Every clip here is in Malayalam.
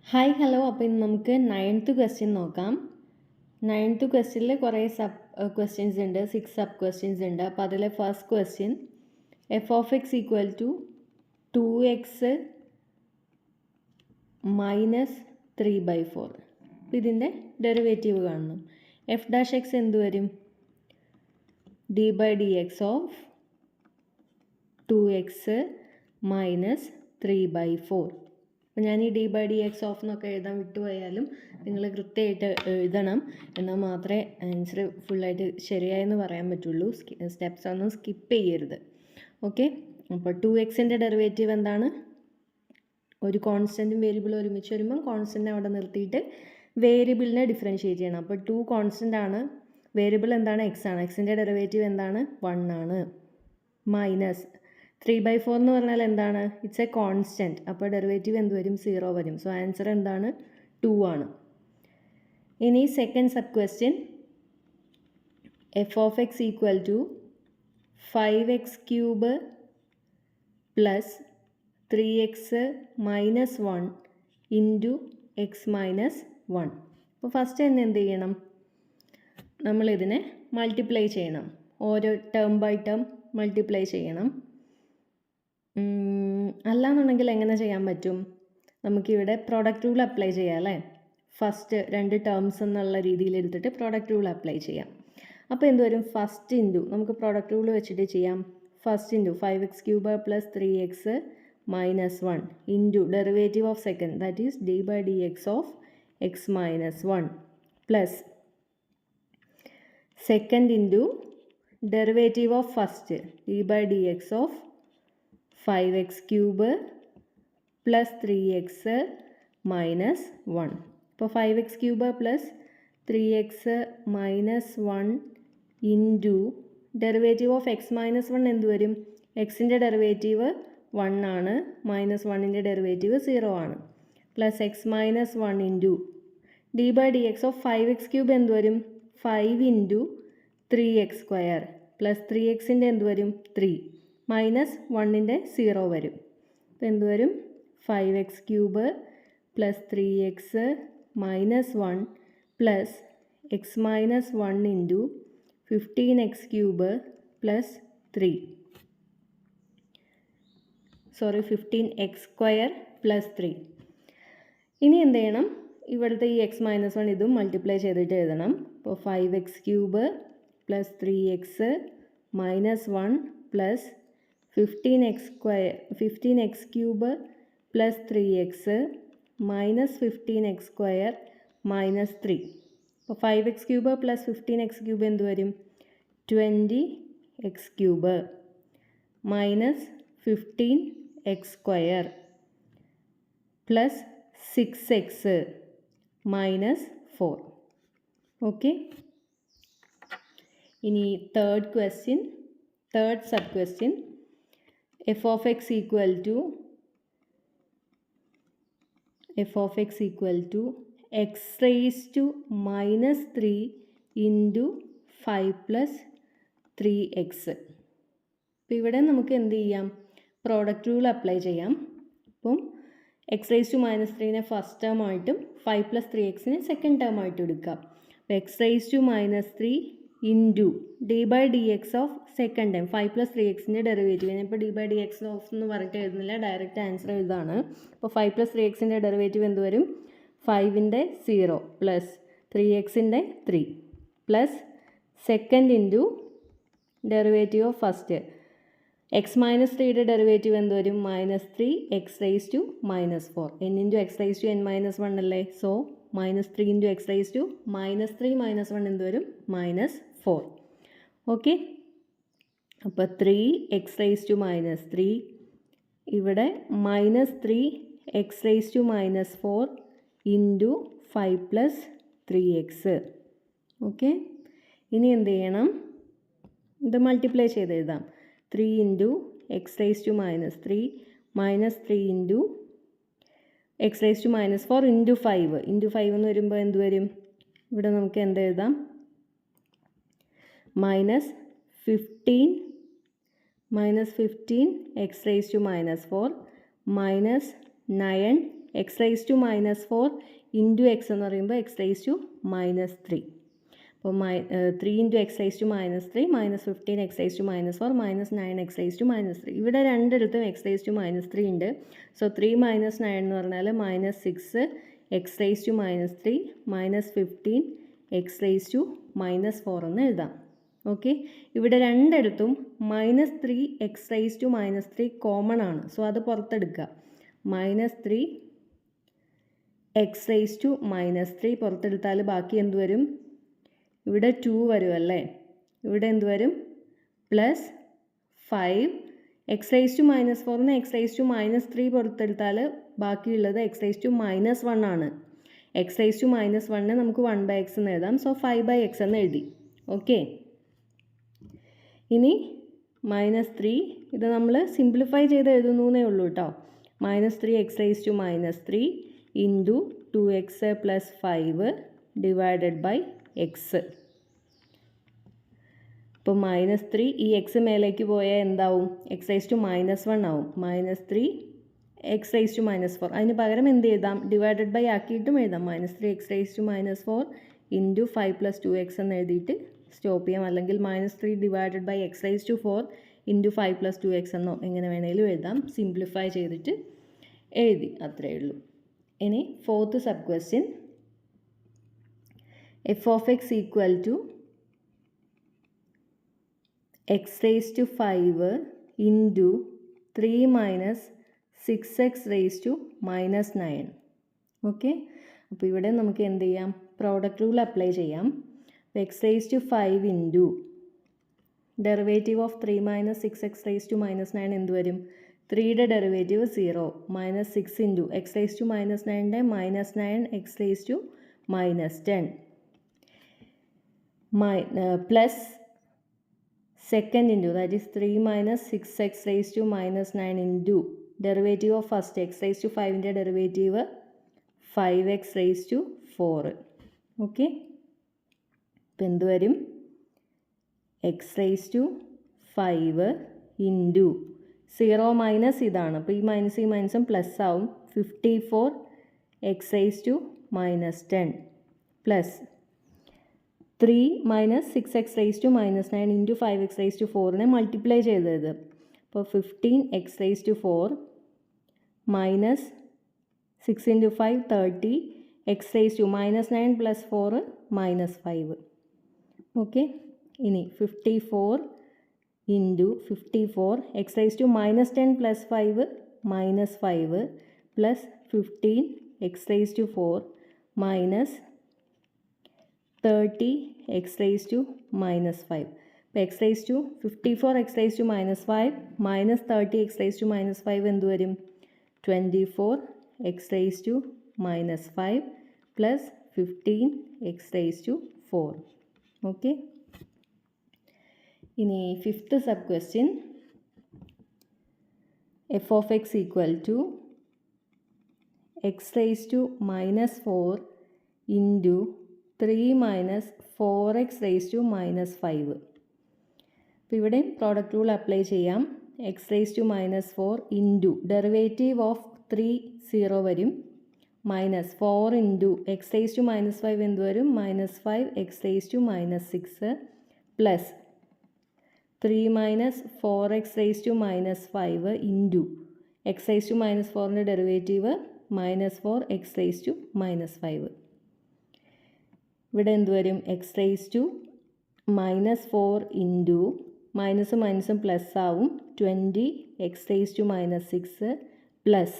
Hi hello. അപ്പോൾ ഇന്ന് നമുക്ക് 9th ക്വസ്റ്റ്യൻ നോക്കാം. 9th ക്വസ്റ്റ്യനിൽ കുറേ ക്വസ്റ്റ്യൻസ് ഉണ്ട്, 6 സബ് ക്വസ്റ്റ്യൻസ് ഉണ്ട്. അപ്പോൾ അതിലെ first question F of X equal to 2x minus 3/4. അപ്പോൾ ഇതിൻ്റെ ഡെറിവേറ്റീവ് കാണണം. എഫ് ഡാഷ് എക്സ് എന്ത് വരും? d/dx of 2x minus 3/4. അപ്പോൾ ഞാൻ ഈ d/dx ഓഫ് എന്നൊക്കെ എഴുതാൻ വിട്ടുപോയാലും നിങ്ങൾ കൃത്യമായിട്ട് എഴുതണം, എന്നാൽ മാത്രമേ ആൻസർ ഫുള്ളായിട്ട് ശരിയായെന്ന് പറയാൻ പറ്റുള്ളൂ. സ്റ്റെപ്സ് ഒന്നും സ്കിപ്പ് ചെയ്യരുത്. ഓക്കെ. അപ്പോൾ 2xൻ്റെ ഡെറിവേറ്റീവ് എന്താണ്? ഒരു കോൺസ്റ്റൻറ്റും വേരിയബിളും ഒരുമിച്ച് വരുമ്പം കോൺസ്റ്റൻറ്റ് അവിടെ നിർത്തിയിട്ട് വേരിയബിളിനെ ഡിഫറൻഷ്യേറ്റ് ചെയ്യണം. അപ്പോൾ 2 കോൺസ്റ്റൻ്റ് ആണ്, വേരിയബിൾ എന്താണ്? എക്സ് ആണ്. എക്സിൻ്റെ ഡെറിവേറ്റീവ് എന്താണ്? 1 ആണ്. മൈനസ് 3/4 എന്ന് പറഞ്ഞാൽ എന്താണ്? It's A constant. അപ്പോൾ ഡെറിവേറ്റീവ് എന്ത് വരും? 0 വരും. സോ ആൻസർ എന്താണ്? 2 ആണ്. ഇനി second sub question F of X equal to 5x³ plus 3x minus 1 into X minus 1. അപ്പോൾ ഫസ്റ്റ് തന്നെ എന്ത് ചെയ്യണം? നമ്മളിതിനെ മൾട്ടിപ്ലൈ ചെയ്യണം. ഓരോ ടേം ബൈ ടേം മൾട്ടിപ്ലൈ ചെയ്യണം. അല്ലാന്നുണ്ടെങ്കിൽ എങ്ങനെ ചെയ്യാൻ പറ്റും? നമുക്കിവിടെ പ്രോഡക്റ്റ് റൂൾ അപ്ലൈ ചെയ്യാം അല്ലേ? ഫസ്റ്റ് 2 ടേംസ് എന്നുള്ള രീതിയിൽ എടുത്തിട്ട് പ്രോഡക്റ്റ് റൂൾ അപ്ലൈ ചെയ്യാം. അപ്പോൾ എന്ത് വരും? ഫസ്റ്റ് ഇൻറ്റു, നമുക്ക് പ്രോഡക്റ്റ് റൂൾ വെച്ചിട്ട് ചെയ്യാം. First into 5x³ plus 3x minus 1 into derivative of second, that is d/dx of X minus 1 plus second into derivative of first d/dx of 5x³ plus 3x minus 1. ഇപ്പോൾ 5x³ plus 3x minus 1 into derivative of X minus 1 എന്ത് വരും? എക്സിൻ്റെ ഡെറിവേറ്റീവ് 1 ആണ്, മൈനസ് 1ൻ്റെ ഡെറിവേറ്റീവ് 0 ആണ്. Plus X minus 1 into d/dx of 5x³ എന്ത് വരും? 5 ഇൻറ്റു 3x² പ്ലസ് 3xൻ്റെ എന്ത് വരും? 3 മൈനസ് 1ൻ്റെ 0 വരും. അപ്പോൾ എന്ത് വരും? 5x³ plus 3x minus 1 plus X minus 1 into 15x³ plus 15x² plus 3. ഇനി എന്ത് ചെയ്യണം? ഇവിടുത്തെ ഈ എക്സ് മൈനസ് 1 ഇതും മൾട്ടിപ്ലൈ ചെയ്തിട്ട് എഴുതണം. അപ്പോൾ 5x³ plus 3x minus 1 plus 15x³ plus 3x minus 15x² minus 3. അപ്പോൾ 5x³ പ്ലസ് 15x³ എന്ത് വരും? 20x³ minus 15x² plus 6x minus 4. Okay. ഇനി third sub question F of X equal to X raise to minus 3 into 5 plus 3x. അപ്പോൾ ഇവിടെ നമുക്ക് എന്ത് ചെയ്യാം? പ്രോഡക്റ്റ് റൂൾ അപ്ലൈ ചെയ്യാം. അപ്പം എക്സ് റേസ് ടു മൈനസ് 3നെ ഫസ്റ്റ് ടേം ആയിട്ടും 5 പ്ലസ് 3xനെ സെക്കൻഡ് ടേം ആയിട്ടും എടുക്കാം. അപ്പോൾ X raise to minus 3 into d/dx of second time 5 plus 3xൻ്റെ ഡെറിവേറ്റീവ്. ഞാനിപ്പോൾ d/dx ഓഫ് എന്ന് പറഞ്ഞിട്ട് എഴുതുന്നില്ല, ഡയറക്റ്റ് ആൻസർ എഴുതാണ്. അപ്പോൾ 5 പ്ലസ് 3xൻ്റെ ഡെറിവേറ്റീവ് എന്ത് വരും? 5ൻ്റെ 0 പ്ലസ് 3xൻ്റെ 3 plus second into derivative of first X minus 3യുടെ ഡെറിവേറ്റീവ് എന്ത് വരും? Minus 3 X raise to minus 4 n into X raise to n minus 1 അല്ലേ? So minus 3 into X raise to minus 3 minus 1 എന്ത് വരും? മൈനസ് 4. ഓക്കെ. അപ്പോൾ 3 എക്സ് റേസ് ടു മൈനസ് 3, ഇവിടെ minus 3 X raise to minus 4 into 5 plus 3x. Okay. ഇനി എന്ത് ചെയ്യണം? ഇത് മൾട്ടിപ്ലൈ ചെയ്ത് എഴുതാം. 3 into X raise to minus 3 minus 3 into X raise to minus 4 into 5 എന്ന് വരുമ്പോൾ എന്ത് വരും? ഇവിടെ നമുക്ക് എന്ത് എഴുതാം? Minus 15 X raise to minus 4 minus 9 X raise to -4 into X എന്ന് പറയുമ്പോൾ എക്സ് റേസ് ടു -3. അപ്പോൾ 3 into X raise to -3 -15 X raise to -4 -9 X raise to -3. ഇവിടെ രണ്ടിടത്തും എക്സ് റേസ് ടു -3 ഉണ്ട്. സോ 3 - 9 എന്ന് പറഞ്ഞാൽ -6 X raise to -3 -15 X raise to -4 എന്ന് എഴുതാം. ഓക്കെ, ഇവിടെ രണ്ടിടത്തും -3 എക്സ് റേസ് ടു -3 കോമൺ ആണ്. സോ അത് പുറത്തെടുക്കുക. -3 എക്സ് റേസ് ടു -3 പുറത്തെടുത്താൽ ബാക്കി എന്ത് വരും? ഇവിടെ 2 വരുമല്ലേ. ഇവിടെ എന്ത് വരും? +5 X raise to -4 X raise to -3 പുറത്തെടുത്താൽ ബാക്കിയുള്ളത് എക്സ് റേസ് ടു -1 ആണ്. എക്സ് റേസ് ടു -1 നമുക്ക് 1/x എന്ന് എഴുതാം. സോ 5/x എന്ന് എഴുതി. ഓക്കെ, ഇനി -3 ഇത് നമ്മൾ സിംപ്ലിഫൈ ചെയ്ത് എഴുതുന്നേ ഉള്ളൂ കേട്ടോ. -3 X raise to -3 into 2x + 5 divided by X. ഇപ്പോൾ -3 ഈ എക്സ് മേലേക്ക് പോയാൽ എന്താവും? എക്സ് റേസ് ടു -1 ആവും. -3 എക്സ് റേസ് ടു -4. അതിന് പകരം എന്ത് എഴുതാം? ഡിവൈഡഡ് ബൈ ആക്കിയിട്ടും എഴുതാം. -3 X raise to -4 into 5 + 2x എന്ന് എഴുതിയിട്ട് സ്റ്റോപ്പ് ചെയ്യാം. അല്ലെങ്കിൽ -3 divided by X raise to 4 into 5 + 2x എന്നോ എങ്ങനെ വേണേലും എഴുതാം. സിംപ്ലിഫൈ ചെയ്തിട്ട് എഴുതി, അത്രയേ ഉള്ളൂ. ഇനി 4th sub question. f(x) equal to X raise to 5 into 3 - 6x raise to -9. Okay, അപ്പോൾ ഇവിടെ നമുക്ക് എന്ത് ചെയ്യാം? പ്രോഡക്റ്റ് റൂൾ അപ്ലൈ ചെയ്യാം. അപ്പോൾ X raise to 5 into derivative of 3 - 6x raise to -9 എന്ത് വരും? 3യുടെ derivative 0 -6 into X raise to -9ൻ്റെ -9 X raise to -10 plus second into that is 3 - 6x raise to -9 into derivative of first X raise to 5ൻ്റെ derivative 5x raise to 4. Okay, ഇപ്പം എന്ത് വരും? X raise to 5 into 0 minus ഇതാണ്. അപ്പോൾ ഈ മൈനസും പ്ലസ് ആവും. 54 X raise to -10 plus 3 - 6x raise to -9 into 5x raise to 4നെ മൾട്ടിപ്ലൈ ചെയ്തത്. അപ്പോൾ 15 X raise to 4 minus 6 into 5 30 X raise to -9 + 4 -5. Okay, ഇനി 54 into 54 X raise to -10 + 5 -5 plus 15 X raise to 4 minus 30 X raise to -5. അപ്പോൾ X raise to 54 X raise to -5 minus 30 X raise to -5 എന്ത് വരും? 24 X raise to -5 plus 15 X raise to 4. Okay, ഇനി 5th sub question. f(x) equal to X raise to -4 into 3 - 4x raise to -5. അപ്പോൾ ഇവിടെ പ്രോഡക്റ്റ് റൂൾ അപ്ലൈ ചെയ്യാം. X raise to -4 into derivative of 3 0 വരും. -4 ഇൻറ്റു എക്സ് റേസ് ടു -5 എന്ത് വരും? -5 X raise to -6 plus 3 - 4x raise to -5 into X raise to -4ൻ്റെ ഡെറിവേറ്റീവ് -4 എക്സ് റേസ് ടു -5. ഇവിടെ എന്ത് വരും? എക്സ് റേസ് ടു -4 ഇൻറ്റു മൈനസും പ്ലസ് ആവും 20 എക്സ് റേസ് ടു -6 പ്ലസ്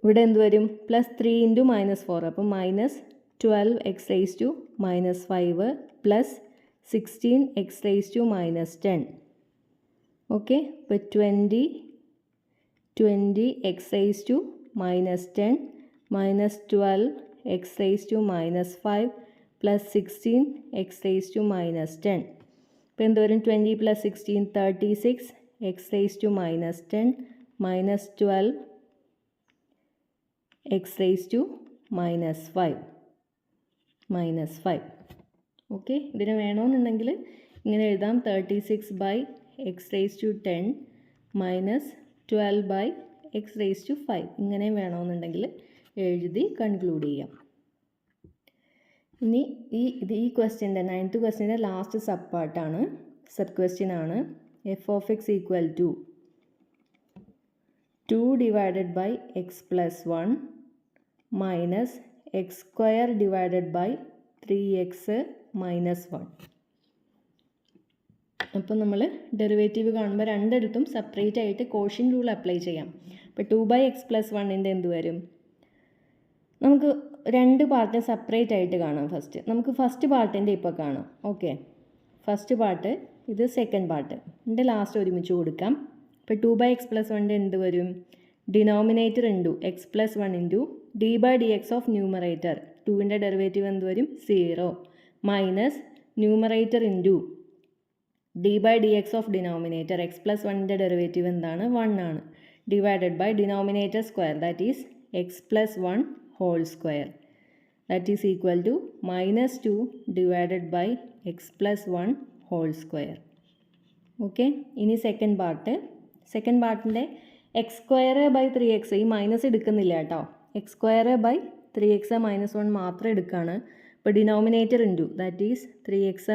ഇവിടെ എന്ത് വരും? പ്ലസ് 3 ഇൻറ്റു -4 അപ്പം -12 X raise to -5 plus 16 X raise to -10. Okay, അപ്പോൾ 20 X raise to -10 -12 X raise to -5 plus 16 X raise to -10. ഇപ്പോൾ എന്ത് വരും? 20 + 16 36 X raise to -10 -12 X raise to -5. Okay, ഇതിന് വേണമെന്നുണ്ടെങ്കിൽ ഇങ്ങനെ എഴുതാം. 36 / X raise to 10 - 12 by x raised to 5 ഇങ്ങനെ വേണമെന്നുണ്ടെങ്കിൽ എഴുതി കൺക്ലൂഡ് ചെയ്യാം. ഇനി ഈ ക്വസ്റ്റ്യൻ്റെ 9th ക്വസ്റ്റ്യൻ്റെ ലാസ്റ്റ് സബ് പാർട്ടാണ്, സബ് ക്വസ്റ്റ്യൻ ആണ്. F of X equal to 2 divided by X plus 1 minus X square divided by 3x minus 1. അപ്പോൾ നമ്മൾ ഡെറിവേറ്റീവ് കാണുമ്പോൾ രണ്ടിടത്തും സെപ്പറേറ്റ് ആയിട്ട് കോഷ്യൻ റൂൾ അപ്ലൈ ചെയ്യാം. അപ്പോൾ 2/x + 1ൻ്റെ എന്ത് വരും? നമുക്ക് രണ്ട് പാർട്ട് സെപ്പറേറ്റ് ആയിട്ട് കാണാം. നമുക്ക് ഫസ്റ്റ് പാർട്ടിൻ്റെ ഇപ്പോൾ കാണാം. ഓക്കെ, ഫസ്റ്റ് പാർട്ട്, ഇത് സെക്കൻഡ് പാർട്ട്. ഇതിൻ്റെ ലാസ്റ്റ് ഒരുമിച്ച് കൊടുക്കാം. ഇപ്പോൾ 2/x + 1ൻ്റെ എന്ത് വരും? Denominator into x + 1 into d/dx of numerator. 2ൻ്റെ ഡെറിവേറ്റീവ് എന്ത് വരും? 0 minus numerator into d/dx of denominator. x + 1ൻ്റെ ഡെറിവേറ്റീവ് എന്താണ്? 1 ആണ്. Divided by denominator square, that is x + 1 whole square, that is equal to -2 divided by x + 1 whole square. Okay, ഇനി സെക്കൻഡ് പാർട്ടിൻ്റെ x² ബൈ 3x, ഈ മൈനസ് എടുക്കുന്നില്ല കേട്ടോ. x² ബൈ 3x - 1 മാത്രം എടുക്കുകയാണ്. ഇപ്പോൾ denominator into, that is 3x -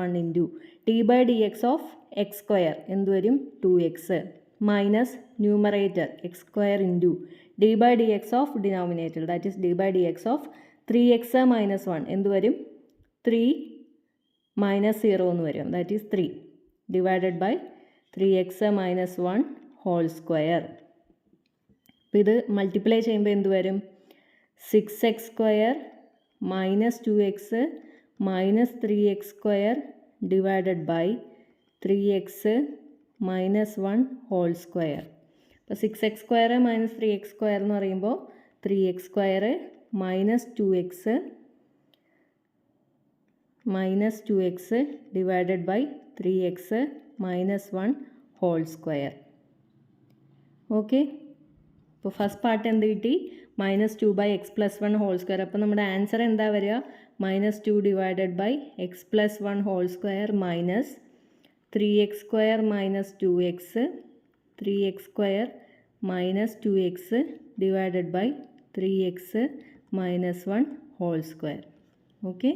1 into d/dx of x² എന്ത് വരും? 2x minus numerator x² into d/dx of denominator, that is d/dx of 3x - 1 എന്ത് വരും? 3 - 0 എന്ന് വരും, that is 3 divided by 3x - 1 whole square. അപ്പോൾ ഇത് മൾട്ടിപ്ലൈ ചെയ്യുമ്പോൾ എന്ത് വരും? 6x² - 2x - 3x² divided by 3x - 1 whole square. അപ്പോൾ 6x² - 3x² എന്ന് പറയുമ്പോൾ 3x² - 2x divided by 3x - 1 whole square. Okay, അപ്പോൾ ഫസ്റ്റ് പാർട്ട് എന്ത് കിട്ടി? -2/x + 1 whole square. അപ്പോൾ നമ്മുടെ ആൻസർ എന്താ വരിക? -2 divided by x + 1 whole square minus 3x² - 2x 3x² - 2x divided by 3x - 1 whole square. Okay.